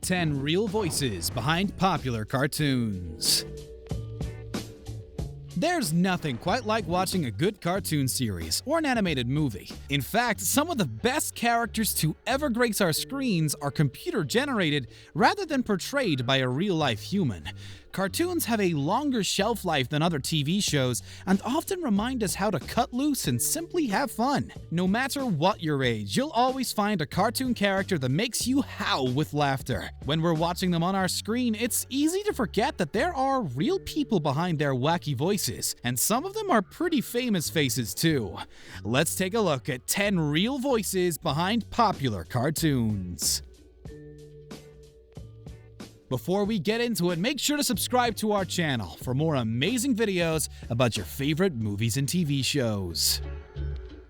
10 real voices behind popular cartoons. There's nothing quite like watching a good cartoon series or an animated movie. In fact, some of the best characters to ever grace our screens are computer-generated rather than portrayed by a real-life human. Cartoons have a longer shelf life than other TV shows and often remind us how to cut loose and simply have fun. No matter what your age, you'll always find a cartoon character that makes you howl with laughter. When we're watching them on our screen, it's easy to forget that there are real people behind their wacky voices, and some of them are pretty famous faces too. Let's take a look at 10 real voices behind popular cartoons. Before we get into it, make sure to subscribe to our channel for more amazing videos about your favorite movies and TV shows.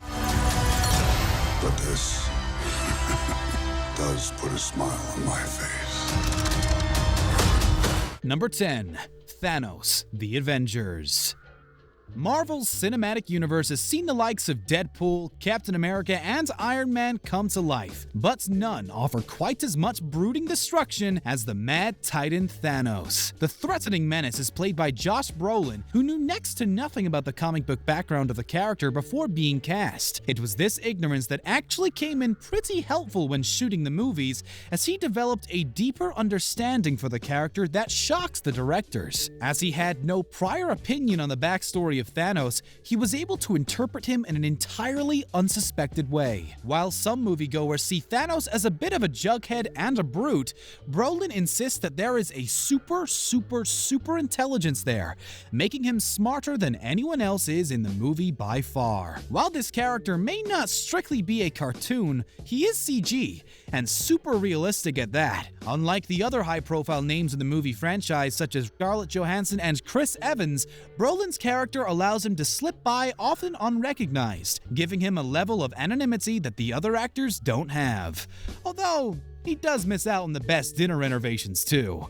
But this does put a smile on my face. Number 10. Thanos, The Avengers. Marvel's cinematic universe has seen the likes of Deadpool, Captain America, and Iron Man come to life, but none offer quite as much brooding destruction as the mad titan Thanos. The threatening menace is played by Josh Brolin, who knew next to nothing about the comic book background of the character before being cast. It was this ignorance that actually came in pretty helpful when shooting the movies, as he developed a deeper understanding for the character that shocked the directors. As he had no prior opinion on the backstory of Thanos, he was able to interpret him in an entirely unsuspected way. While some moviegoers see Thanos as a bit of a jughead and a brute, Brolin insists that there is a super intelligence there, making him smarter than anyone else is in the movie by far. While this character may not strictly be a cartoon, he is CG, and super realistic at that. Unlike the other high-profile names in the movie franchise such as Scarlett Johansson and Chris Evans, Brolin's character allows him to slip by often unrecognized, giving him a level of anonymity that the other actors don't have. Although, he does miss out on the best dinner renovations too.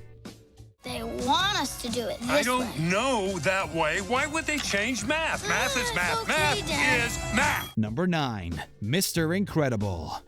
They want us to do it this way. I don't know that way. Why would they change math? Math is math. Okay, Math Dad. is math. Number 9. Mr. Incredible.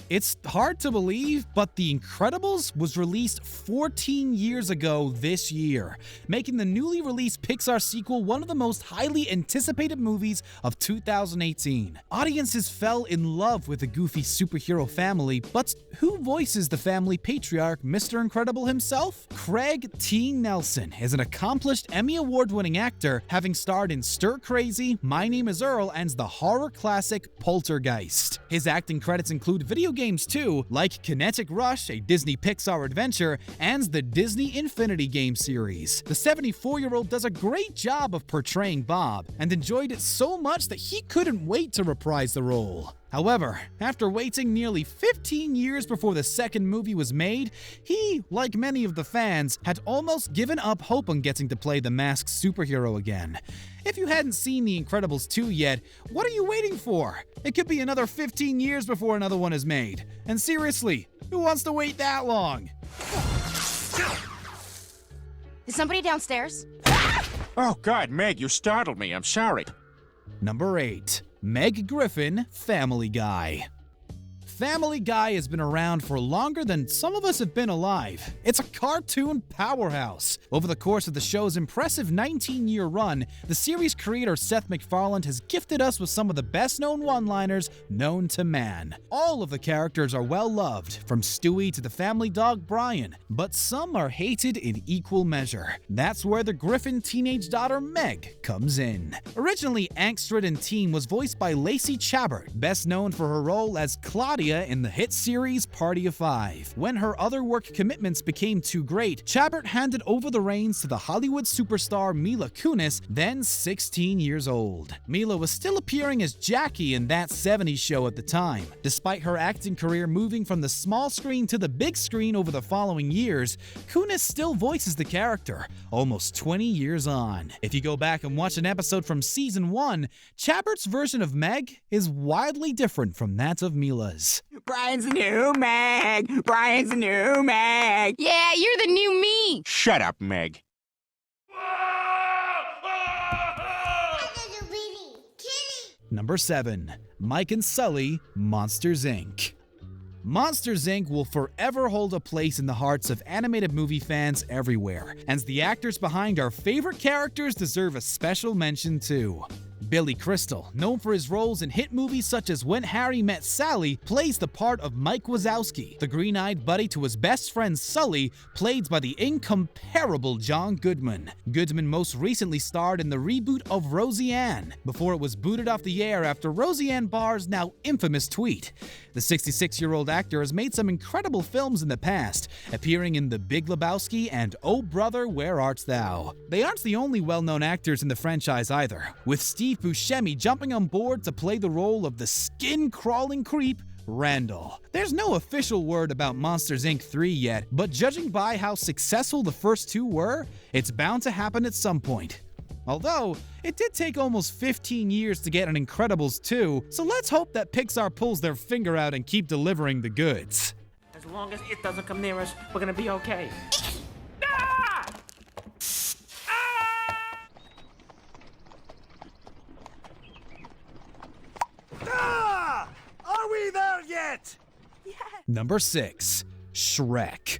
It's hard to believe, but The Incredibles was released 14 years ago this year, making the newly released Pixar sequel one of the most highly anticipated movies of 2018. Audiences fell in love with the goofy superhero family, but who voices the family patriarch, Mr. Incredible himself? Craig T. Nelson is an accomplished Emmy Award-winning actor, having starred in Stir Crazy, My Name is Earl, and the horror classic Poltergeist. His acting credits include video games too, like Kinetic Rush, a Disney Pixar adventure, and the Disney Infinity game series. The 74-year-old does a great job of portraying Bob, and enjoyed it so much that he couldn't wait to reprise the role. However, after waiting nearly 15 years before the second movie was made, he, like many of the fans, had almost given up hope on getting to play the masked superhero again. If you hadn't seen The Incredibles 2 yet, what are you waiting for? It could be another 15 years before another one is made. And seriously, who wants to wait that long? Is somebody downstairs? Oh, God, Meg, you startled me. I'm sorry. Number 8. Meg Griffin, Family Guy. Family Guy has been around for longer than some of us have been alive. It's a cartoon powerhouse. Over the course of the show's impressive 19-year run, the series creator Seth MacFarlane has gifted us with some of the best-known one-liners known to man. All of the characters are well-loved, from Stewie to the family dog Brian, but some are hated in equal measure. That's where the Griffin teenage daughter Meg comes in. Originally, angst-ridden teen was voiced by Lacey Chabert, best known for her role as Claudia in the hit series Party of Five. When her other work commitments became too great, Chabert handed over the reins to the Hollywood superstar Mila Kunis, then 16 years old. Mila was still appearing as Jackie in That 70s Show at the time. Despite her acting career moving from the small screen to the big screen over the following years, Kunis still voices the character, almost 20 years on. If you go back and watch an episode from season 1, Chabert's version of Meg is wildly different from that of Mila's. Brian's the new Meg! Brian's the new Meg! Yeah, you're the new me! Shut up, Meg. Number 7. Mike and Sully, Monsters, Inc. Monsters, Inc. will forever hold a place in the hearts of animated movie fans everywhere, and the actors behind our favorite characters deserve a special mention too. Billy Crystal, known for his roles in hit movies such as When Harry Met Sally, plays the part of Mike Wazowski, the green-eyed buddy to his best friend Sully, played by the incomparable John Goodman. Goodman most recently starred in the reboot of Roseanne, before it was booted off the air after Roseanne Barr's now infamous tweet. The 66-year-old actor has made some incredible films in the past, appearing in The Big Lebowski and Oh Brother, Where Art Thou? They aren't the only well-known actors in the franchise either, with Steve Buscemi jumping on board to play the role of the skin-crawling creep, Randall. There's no official word about Monsters, Inc. 3 yet, but judging by how successful the first two were, it's bound to happen at some point. Although, it did take almost 15 years to get an Incredibles 2, so let's hope that Pixar pulls their finger out and keep delivering the goods. As long as it doesn't come near us, we're gonna be okay. Are we there yet? Number 6. SHREK.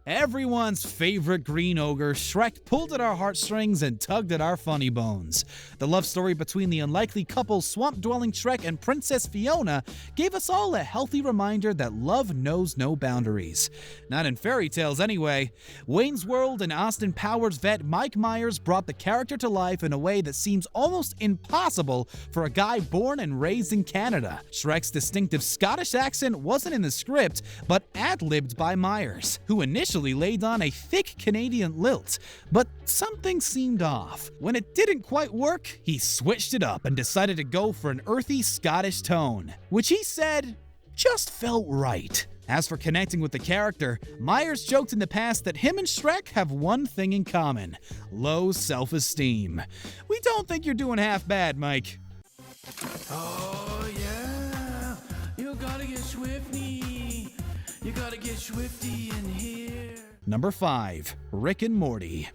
Everyone's favorite green ogre, Shrek pulled at our heartstrings and tugged at our funny bones. The love story between the unlikely couple swamp-dwelling Shrek and Princess Fiona gave us all a healthy reminder that love knows no boundaries. Not in fairy tales anyway. Wayne's World and Austin Powers vet Mike Myers brought the character to life in a way that seems almost impossible for a guy born and raised in Canada. Shrek's distinctive Scottish accent wasn't in the script, but ad-libbed by Myers, who initially laid on a thick Canadian lilt, but something seemed off. When it didn't quite work, he switched it up and decided to go for an earthy Scottish tone, which he said just felt right. As for connecting with the character, Myers joked in the past that him and Shrek have one thing in common: low self-esteem. We don't think you're doing half bad, Mike. Oh yeah, you gotta get swifty. You gotta get swifty in here. Number 5. Rick and Morty.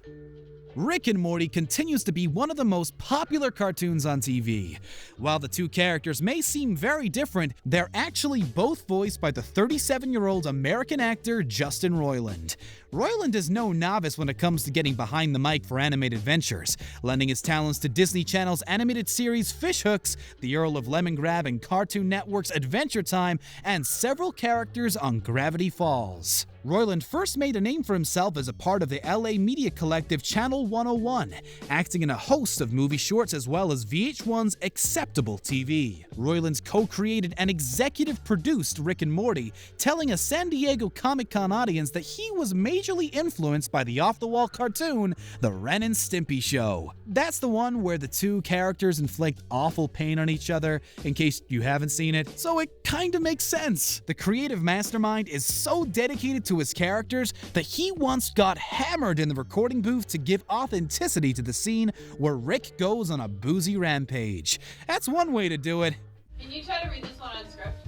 Rick and Morty continues to be one of the most popular cartoons on TV. While the two characters may seem very different, they're actually both voiced by the 37-year-old American actor Justin Roiland. Roiland is no novice when it comes to getting behind the mic for animated ventures, lending his talents to Disney Channel's animated series Fish Hooks, The Earl of Lemongrab and Cartoon Network's Adventure Time, and several characters on Gravity Falls. Roiland first made a name for himself as a part of the LA media collective Channel 101, acting in a host of movie shorts as well as VH1's Acceptable TV. Roiland co-created and executive produced Rick and Morty, telling a San Diego Comic-Con audience that he was majorly influenced by the off-the-wall cartoon, The Ren and Stimpy Show. That's the one where the two characters inflict awful pain on each other, in case you haven't seen it, so it kinda makes sense. The creative mastermind is so dedicated to his characters that he once got hammered in the recording booth to give authenticity to the scene where Rick goes on a boozy rampage. That's one way to do it. Can you try to read this one on script?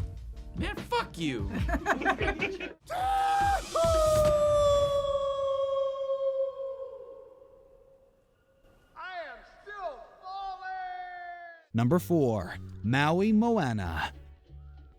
Man, fuck you. Number 4. MAUI MOANA.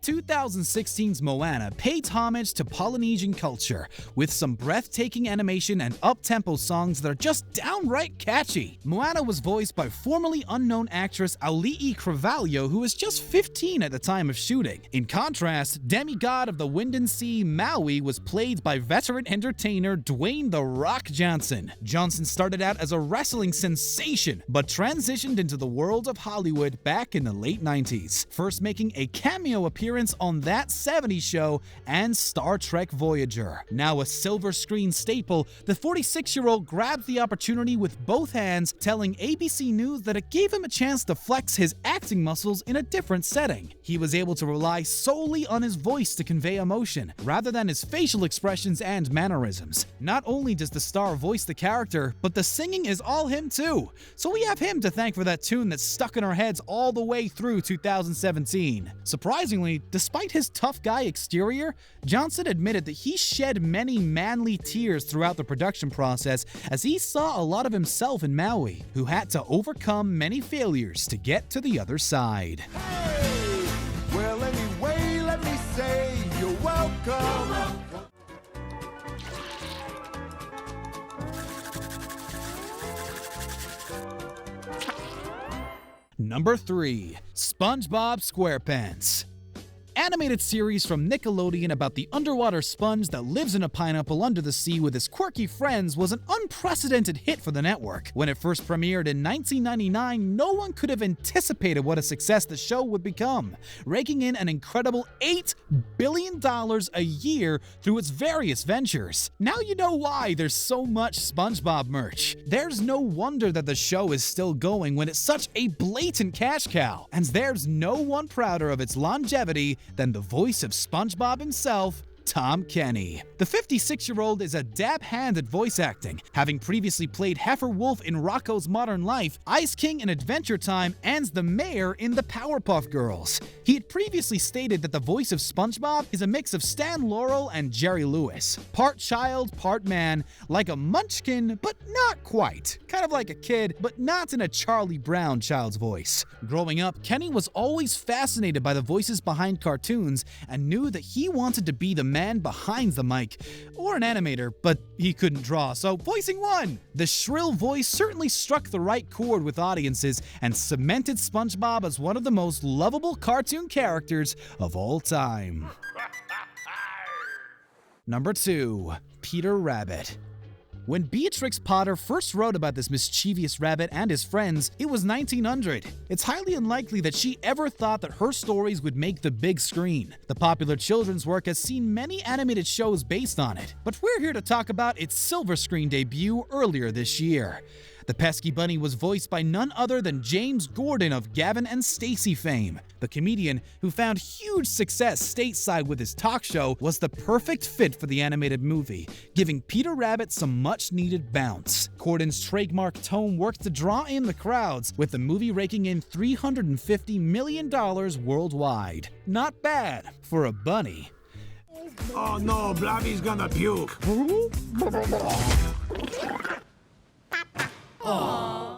2016's Moana pays homage to Polynesian culture with some breathtaking animation and up-tempo songs that are just downright catchy. Moana was voiced by formerly unknown actress Auli'i Cravalho, who was just 15 at the time of shooting. In contrast, demigod of the wind and sea Maui was played by veteran entertainer Dwayne "The Rock" Johnson. Johnson started out as a wrestling sensation, but transitioned into the world of Hollywood back in the late 90s, first making a cameo appearance on That 70s Show and Star Trek Voyager. Now a silver screen staple, the 46-year-old grabbed the opportunity with both hands, telling ABC News that it gave him a chance to flex his acting muscles in a different setting. He was able to rely solely on his voice to convey emotion, rather than his facial expressions and mannerisms. Not only does the star voice the character, but the singing is all him too. So we have him to thank for that tune that's stuck in our heads all the way through 2017. Surprisingly, despite his tough guy exterior, Johnson admitted that he shed many manly tears throughout the production process as he saw a lot of himself in Maui, who had to overcome many failures to get to the other side. Hey! Well, anyway, let me say Number 3. SpongeBob SQUAREPANTS. Animated series from Nickelodeon about the underwater sponge that lives in a pineapple under the sea with his quirky friends was an unprecedented hit for the network. When it first premiered in 1999, no one could have anticipated what a success the show would become, raking in an incredible $8 billion a year through its various ventures. Now you know why there's so much SpongeBob merch. There's no wonder that the show is still going when it's such a blatant cash cow, and there's no one prouder of its longevity than the voice of SpongeBob himself, Tom Kenny. The 56-year-old is a dab hand at voice acting, having previously played Heifer Wolf in Rocko's Modern Life, Ice King in Adventure Time, and the mayor in the Powerpuff Girls. He had previously stated that the voice of SpongeBob is a mix of Stan Laurel and Jerry Lewis. Part child, part man, like a munchkin, but not quite. Kind of like a kid, but not in a Charlie Brown child's voice. Growing up, Kenny was always fascinated by the voices behind cartoons and knew that he wanted to be the man behind the mic, or an animator, but he couldn't draw, so voicing won! The shrill voice certainly struck the right chord with audiences and cemented SpongeBob as one of the most lovable cartoon characters of all time. Number 2. Peter Rabbit. When Beatrix Potter first wrote about this mischievous rabbit and his friends, it was 1900. It's highly unlikely that she ever thought that her stories would make the big screen. The popular children's work has seen many animated shows based on it, but we're here to talk about its silver screen debut earlier this year. The pesky bunny was voiced by none other than James Gordon of Gavin and Stacey fame. The comedian, who found huge success stateside with his talk show, was the perfect fit for the animated movie, giving Peter Rabbit some much-needed bounce. Gordon's trademark tone worked to draw in the crowds, with the movie raking in $350 million worldwide. Not bad for a bunny. Oh no, Blobby's gonna puke.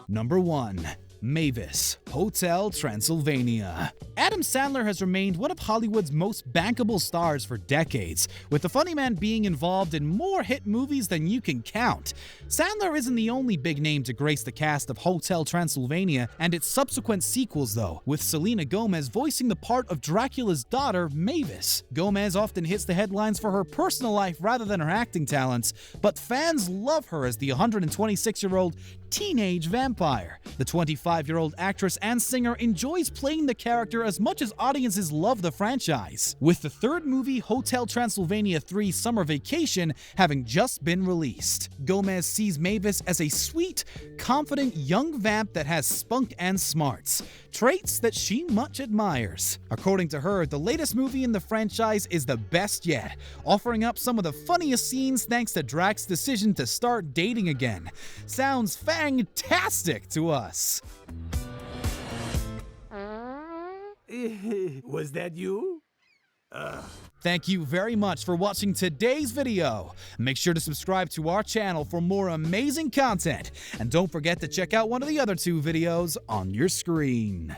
Number 1. MAVIS, Hotel Transylvania. Adam Sandler has remained one of Hollywood's most bankable stars for decades, with the funny man being involved in more hit movies than you can count. Sandler isn't the only big name to grace the cast of Hotel Transylvania and its subsequent sequels though, with Selena Gomez voicing the part of Dracula's daughter, Mavis. Gomez often hits the headlines for her personal life rather than her acting talents, but fans love her as the 126-year-old teenage vampire. The 25-year-old actress and singer enjoys playing the character as much as audiences love the franchise, with the third movie, Hotel Transylvania 3 Summer Vacation, having just been released. Gomez sees Mavis as a sweet, confident young vamp that has spunk and smarts, traits that she much admires. According to her, the latest movie in the franchise is the best yet, offering up some of the funniest scenes thanks to Drac's decision to start dating again. Sounds fantastic to us. Was that you? Thank you very much for watching today's video. Make sure to subscribe to our channel for more amazing content, and don't forget to check out one of the other 2 videos on your screen.